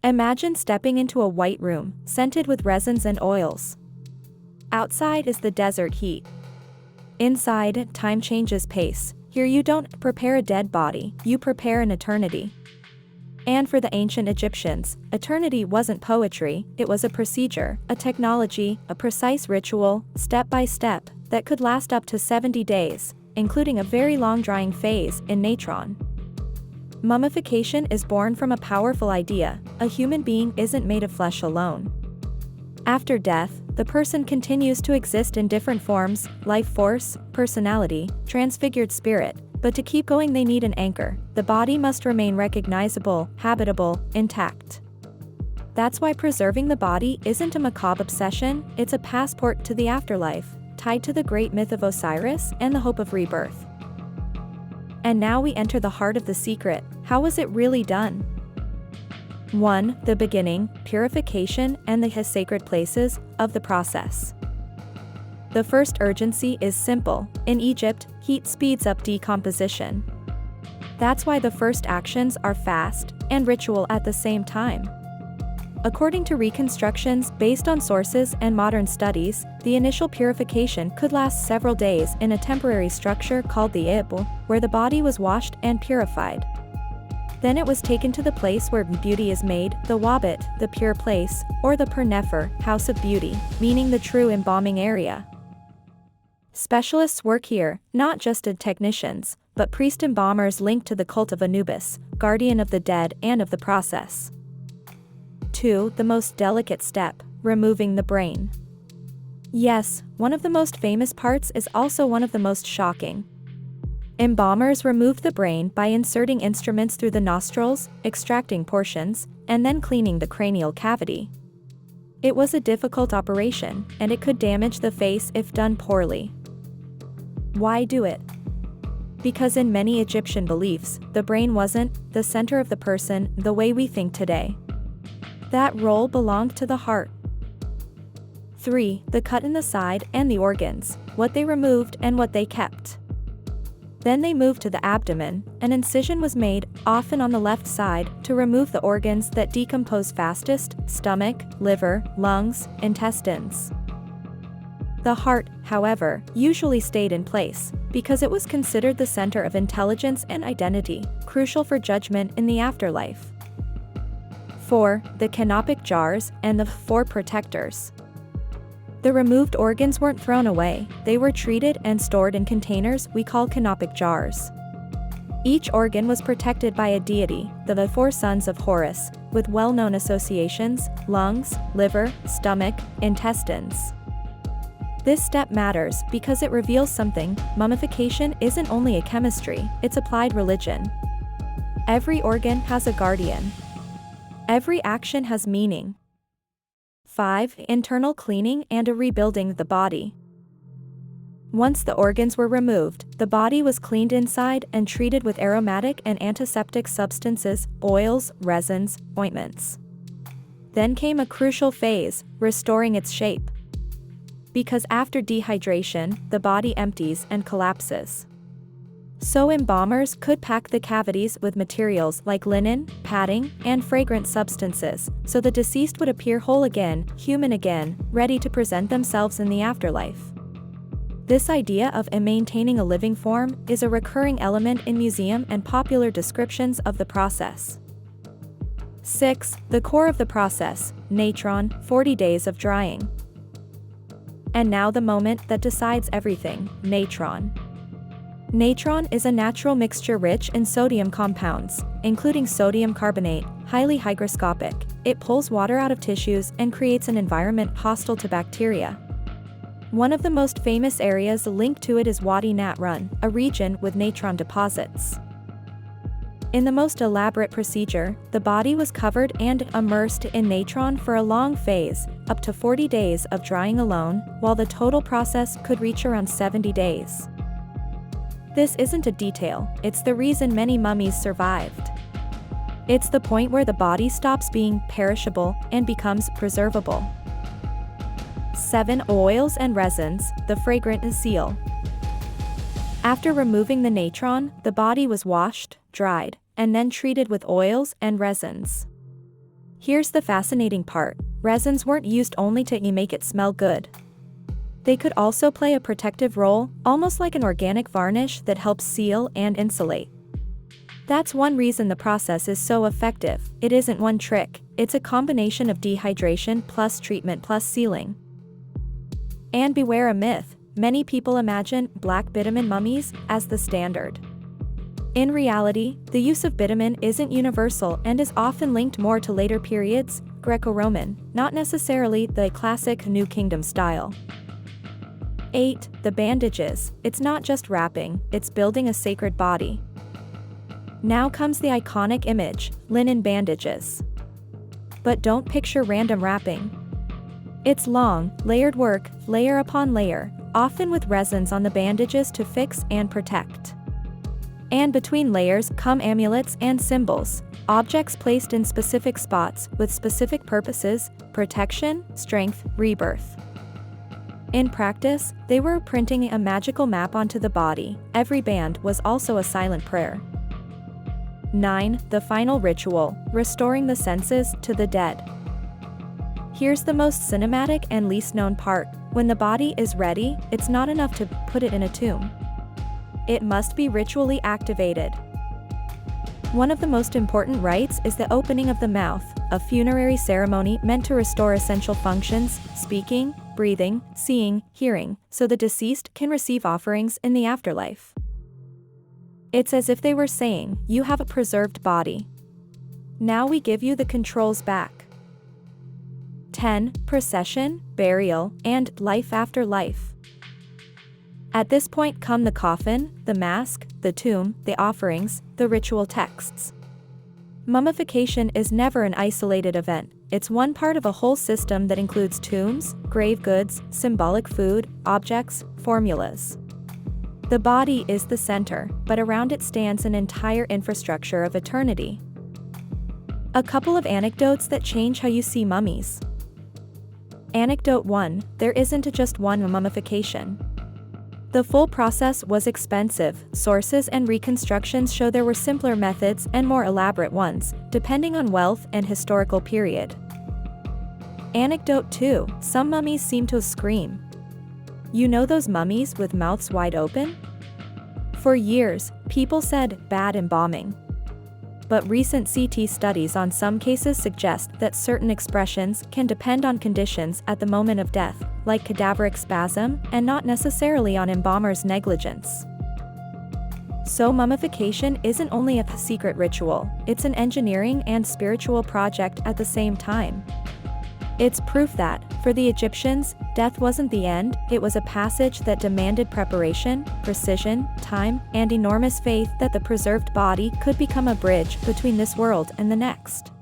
Imagine stepping into a white room, scented with resins and oils. Outside is the desert heat. Inside, time changes pace. Here you don't prepare a dead body, you prepare an eternity. And for the ancient Egyptians, eternity wasn't poetry, it was a procedure, a technology, a precise ritual, step by step, that could last up to 70 days, including a very long drying phase in natron. Mummification is born from a powerful idea: a human being isn't made of flesh alone. After death, the person continues to exist in different forms: life force, personality, transfigured spirit, but to keep going they need an anchor. The body must remain recognizable, habitable, intact. That's why preserving the body isn't a macabre obsession, it's a passport to the afterlife, tied to the great myth of Osiris and the hope of rebirth. And now we enter the heart of the secret: how was it really done? 1. The beginning, purification, and the sacred places of the process. The first urgency is simple. In Egypt, heat speeds up decomposition. That's why the first actions are fast and ritual at the same time. According to reconstructions based on sources and modern studies, the initial purification could last several days in a temporary structure called the ibl, where the body was washed and purified. Then it was taken to the place where beauty is made, the wabit, the pure place, or the pernefer, house of beauty, meaning the true embalming area. Specialists work here, not just as technicians, but priest embalmers linked to the cult of Anubis, guardian of the dead and of the process. 2. The most delicate step: removing the brain. Yes, one of the most famous parts is also one of the most shocking. Embalmers removed the brain by inserting instruments through the nostrils, extracting portions, and then cleaning the cranial cavity. It was a difficult operation, and it could damage the face if done poorly. Why do it? Because in many Egyptian beliefs, the brain wasn't the center of the person the way we think today. That role belonged to the heart. 3. The cut in the side and the organs, what they removed and what they kept. Then they moved to the abdomen. An incision was made, often on the left side, to remove the organs that decompose fastest: stomach, liver, lungs, intestines. The heart, however, usually stayed in place, because it was considered the center of intelligence and identity, crucial for judgment in the afterlife. 4. The canopic jars and the 4 protectors. The removed organs weren't thrown away, they were treated and stored in containers we call canopic jars. Each organ was protected by a deity, the 4 sons of Horus, with well-known associations: lungs, liver, stomach, intestines. This step matters because it reveals something: mummification isn't only a chemistry, it's applied religion. Every organ has a guardian. Every action has meaning. 5. Internal cleaning and a rebuilding the body. Once the organs were removed, the body was cleaned inside and treated with aromatic and antiseptic substances, oils, resins, ointments. Then came a crucial phase: restoring its shape. Because after dehydration, the body empties and collapses. So embalmers could pack the cavities with materials like linen, padding, and fragrant substances, so the deceased would appear whole again, human again, ready to present themselves in the afterlife. This idea of maintaining a living form is a recurring element in museum and popular descriptions of the process. 6. The core of the process: natron, 40 days of drying. And now the moment that decides everything: natron. Natron is a natural mixture rich in sodium compounds, including sodium carbonate, highly hygroscopic. It pulls water out of tissues and creates an environment hostile to bacteria. One of the most famous areas linked to it is Wadi Natron, a region with natron deposits. In the most elaborate procedure, the body was covered and immersed in natron for a long phase, up to 40 days of drying alone, while the total process could reach around 70 days. This isn't a detail, it's the reason many mummies survived. It's the point where the body stops being perishable and becomes preservable. 7. Oils and resins, the fragrant seal. After removing the natron, the body was washed, dried, and then treated with oils and resins. Here's the fascinating part. Resins weren't used only to make it smell good. They could also play a protective role, almost like an organic varnish that helps seal and insulate. That's one reason the process is so effective. It isn't one trick, it's a combination of dehydration plus treatment plus sealing. And beware a myth. Many people imagine black bitumen mummies as the standard. In reality, the use of bitumen isn't universal and is often linked more to later periods, Greco-Roman, not necessarily the classic New Kingdom style. 8. The bandages. It's not just wrapping, it's building a sacred body. Now comes the iconic image, linen bandages. But don't picture random wrapping. It's long, layered work, layer upon layer, often with resins on the bandages to fix and protect. And between layers come amulets and symbols, objects placed in specific spots with specific purposes, protection, strength, rebirth. In practice, they were printing a magical map onto the body. Every band was also a silent prayer. 9. The final ritual, restoring the senses to the dead. Here's the most cinematic and least known part. When the body is ready, it's not enough to put it in a tomb. It must be ritually activated. One of the most important rites is the opening of the mouth, a funerary ceremony meant to restore essential functions, speaking, breathing, seeing, hearing, so the deceased can receive offerings in the afterlife. It's as if they were saying, "You have a preserved body. Now we give you the controls back." 10. Procession, burial, and life after life. At this point come the coffin, the mask, the tomb, the offerings, the ritual texts. Mummification is never an isolated event, it's one part of a whole system that includes tombs, grave goods, symbolic food, objects, formulas. The body is the center, but around it stands an entire infrastructure of eternity. A couple of anecdotes that change how you see mummies. Anecdote 1. There isn't just one mummification. The full process was expensive. Sources and reconstructions show there were simpler methods and more elaborate ones, depending on wealth and historical period. Anecdote 2. Some mummies seem to scream. You know those mummies with mouths wide open? For years, people said, bad embalming. But recent CT studies on some cases suggest that certain expressions can depend on conditions at the moment of death, like cadaveric spasm, and not necessarily on embalmer's negligence. So mummification isn't only a secret ritual, it's an engineering and spiritual project at the same time. It's proof that, for the Egyptians, death wasn't the end, it was a passage that demanded preparation, precision, time, and enormous faith that the preserved body could become a bridge between this world and the next.